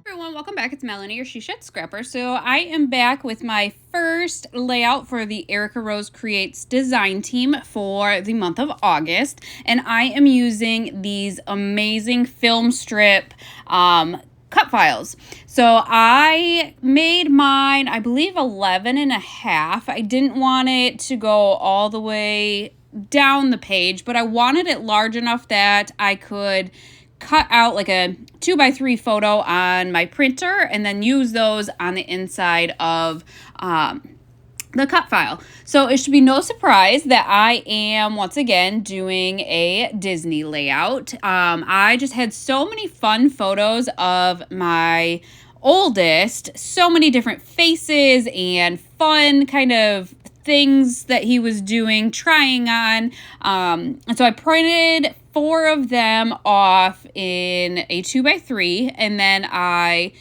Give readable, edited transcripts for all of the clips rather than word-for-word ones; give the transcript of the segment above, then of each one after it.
Everyone, welcome back. It's Melanie, your She Shed Scrapper. So I am back with my first layout for the Erica Rose Creates design team for the month of August, and I am using these amazing Filmstrip cut files. So I made mine, I believe 11 and a half. I didn't want it to go all the way down the page, but I wanted it large enough that I could cut out like a 2x3 photo on my printer and then use those on the inside of the cut file. So it should be no surprise that I am once again doing a Disney layout. I just had so many fun photos of my oldest, so many different faces and fun kind of things that he was doing, trying on. And so I printed 4 of them off in a 2x3, and then I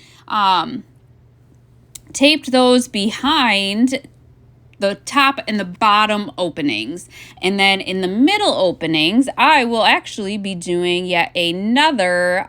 taped those behind the top and the bottom openings. And then in the middle openings, I will actually be doing yet another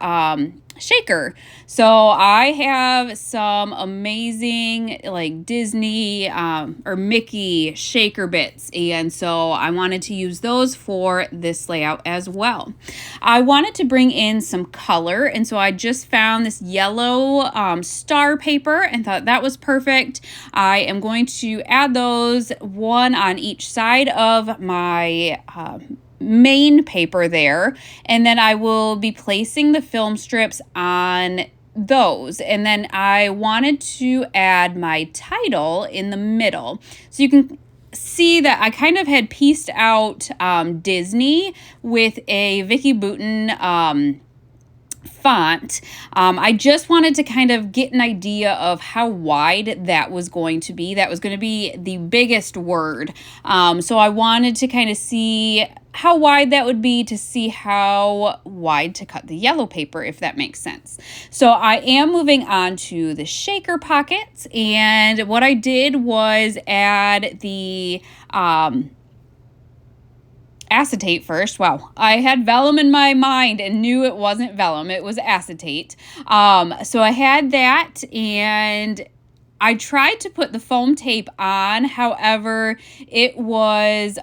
shaker. So I have some amazing like Disney or Mickey shaker bits, and so I wanted to use those for this layout as well. I wanted to bring in some color, and so I just found this yellow star paper and thought that was perfect. I am going to add those one on each side of my main paper there, and then I will be placing the film strips on those. And then I wanted to add my title in the middle, so you can see that I kind of had pieced out Disney with a Vicky Bouton font. I just wanted to kind of get an idea of how wide that was going to be. That was going to be the biggest word. So I wanted to kind of see how wide that would be to see how wide to cut the yellow paper, if that makes sense. So I am moving on to the shaker pockets, and what I did was add the acetate first. Wow, I had vellum in my mind and knew it wasn't vellum, it was acetate. So I had that, and I tried to put the foam tape on, however, it was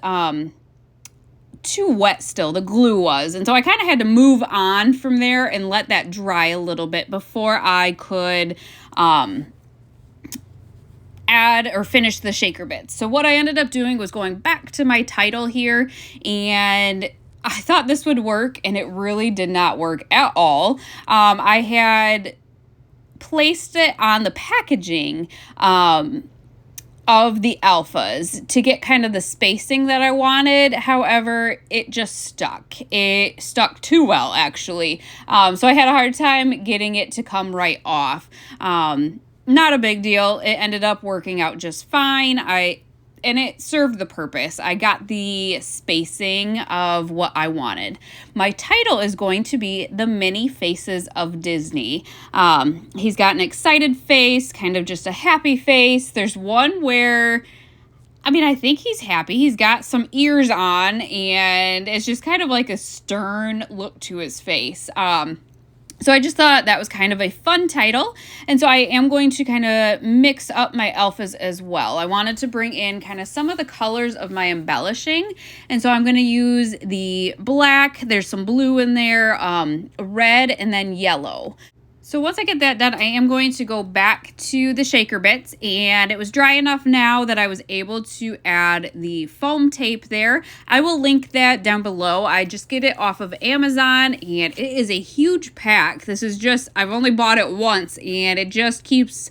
too wet still, the glue was, and so I kind of had to move on from there and let that dry a little bit before I could add or finish the shaker bits. So what I ended up doing was going back to my title here, and I thought this would work, and it really did not work at all. I had placed it on the packaging of the alphas to get kind of the spacing that I wanted. However, it just stuck. It stuck too well, actually. So I had a hard time getting it to come right off. Not a big deal. It ended up working out just fine. And it served the purpose. I got the spacing of what I wanted. My title is going to be The Many Faces of Disney. He's got an excited face, kind of just a happy face. There's one where, I think he's happy. He's got some ears on, and it's just kind of like a stern look to his face. So I just thought that was kind of a fun title, and so I am going to kind of mix up my alphas as well. I wanted to bring in kind of some of the colors of my embellishing, and so I'm going to use the black, there's some blue in there, red, and then yellow. So once I get that done, I am going to go back to the shaker bits, and it was dry enough now that I was able to add the foam tape there. I will link that down below. I just get it off of Amazon, and it is a huge pack. This is just, I've only bought it once, and it just keeps,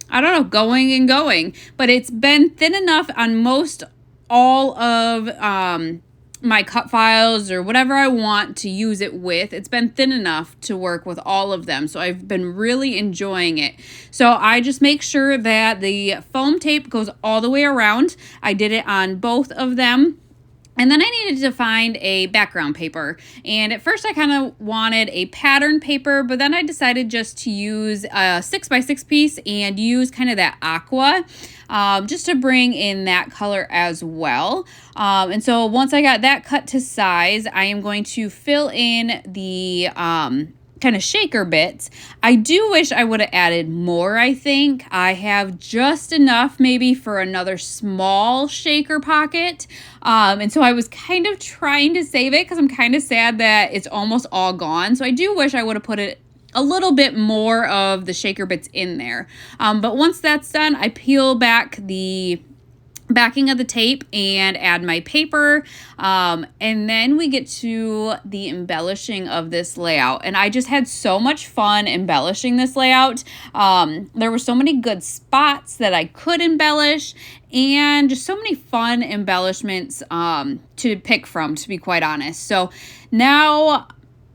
going and going. But it's been thin enough on most all of my cut files or whatever I want to use it with. It's been thin enough to work with all of them, so I've been really enjoying it. So I just make sure that the foam tape goes all the way around. I did it on both of them. And then I needed to find a background paper. And at first I kind of wanted a pattern paper, but then I decided just to use a 6x6 piece and use kind of that aqua, just to bring in that color as well. And so once I got that cut to size, I am going to fill in the kind of shaker bits. I do wish I would have added more. I think I have just enough maybe for another small shaker pocket. And so I was kind of trying to save it because I'm kind of sad that it's almost all gone. So I do wish I would have put it a little bit more of the shaker bits in there. But once that's done, I peel back the backing of the tape and add my paper, and then we get to the embellishing of this layout. And I just had so much fun embellishing this layout. There were so many good spots that I could embellish, and just so many fun embellishments to pick from, to be quite honest. So now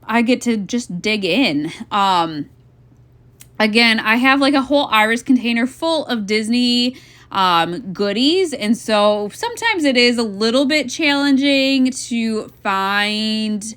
I get to just dig in. Again, I have like a whole iris container full of Disney goodies, and so sometimes it is a little bit challenging to find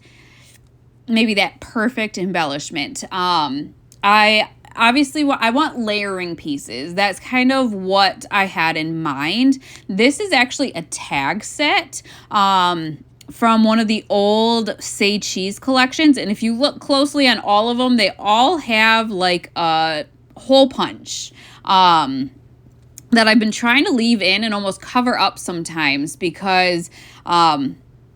maybe that perfect embellishment. I want layering pieces. That's kind of what I had in mind. This is actually a tag set from one of the old Say Cheese collections, and if you look closely on all of them, they all have like a hole punch that I've been trying to leave in and almost cover up sometimes because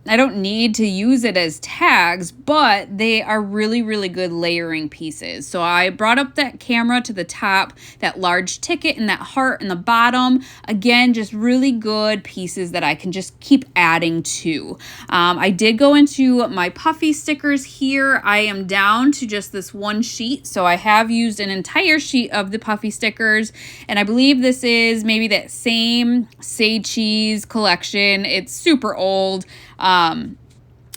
I don't need to use it as tags, but they are really, really good layering pieces. So I brought up that camera to the top, that large ticket and that heart in the bottom. Again, just really good pieces that I can just keep adding to. I did go into my puffy stickers here. I am down to just this one sheet. So I have used an entire sheet of the puffy stickers. And I believe this is maybe that same Say Cheese collection. It's super old.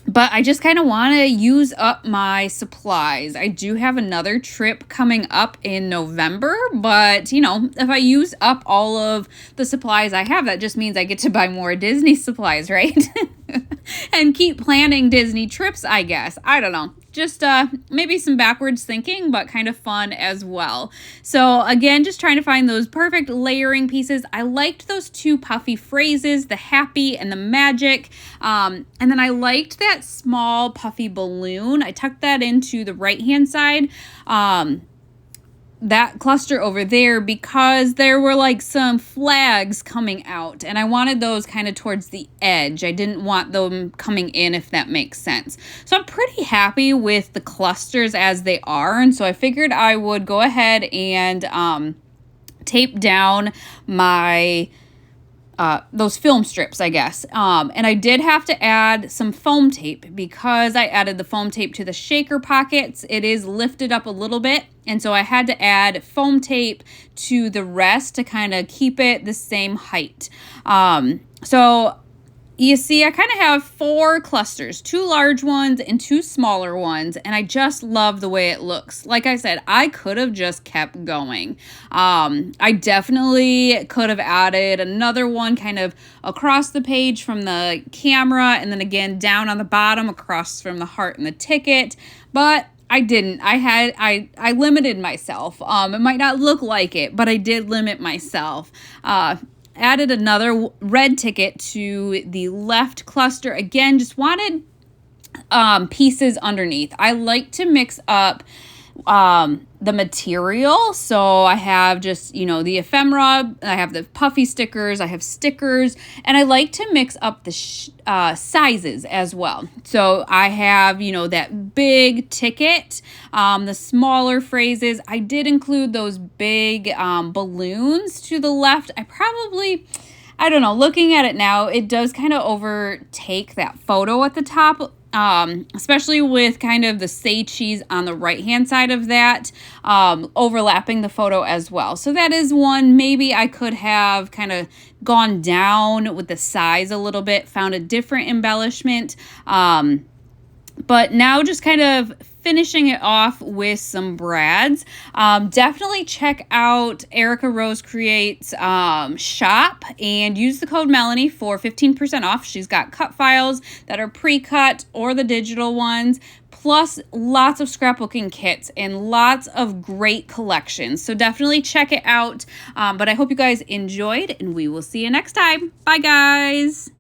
But I just kind of want to use up my supplies. I do have another trip coming up in November, but you know, if I use up all of the supplies I have, that just means I get to buy more Disney supplies, right? And keep planning Disney trips, I guess. I don't know. Just maybe some backwards thinking, but kind of fun as well. So again, just trying to find those perfect layering pieces. I liked those two puffy phrases, the happy and the magic. And then I liked that small puffy balloon. I tucked that into the right-hand side. That cluster over there because there were like some flags coming out and I wanted those kind of towards the edge. I didn't want them coming in, if that makes sense. So I'm pretty happy with the clusters as they are, and so I figured I would go ahead and tape down my those film strips, I guess. And I did have to add some foam tape because I added the foam tape to the shaker pockets. It is lifted up a little bit. And so I had to add foam tape to the rest to kind of keep it the same height. So you see, I kind of have 4 clusters, 2 large ones and 2 smaller ones, and I just love the way it looks. Like I said, I could have just kept going. I definitely could have added another one kind of across the page from the camera, and then again down on the bottom across from the heart and the ticket, but I didn't. I limited myself. It might not look like it, but I did limit myself. Added another red ticket to the left cluster. Again, just wanted pieces underneath. I like to mix up the material. So I have just, you know, the ephemera, I have the puffy stickers, I have stickers, and I like to mix up the sizes as well. So I have, you know, that big ticket, the smaller phrases. I did include those big balloons to the left. I don't know, looking at it now, it does kind of overtake that photo at the top, especially with kind of the Say Cheese on the right-hand side of that, overlapping the photo as well. So that is one. Maybe I could have kind of gone down with the size a little bit, found a different embellishment. But now just kind of finishing it off with some brads. Definitely check out Erica Rose Creates shop and use the code Melanie for 15% off. She's got cut files that are pre-cut or the digital ones, plus lots of scrapbooking kits and lots of great collections. So definitely check it out. But I hope you guys enjoyed, and we will see you next time. Bye, guys.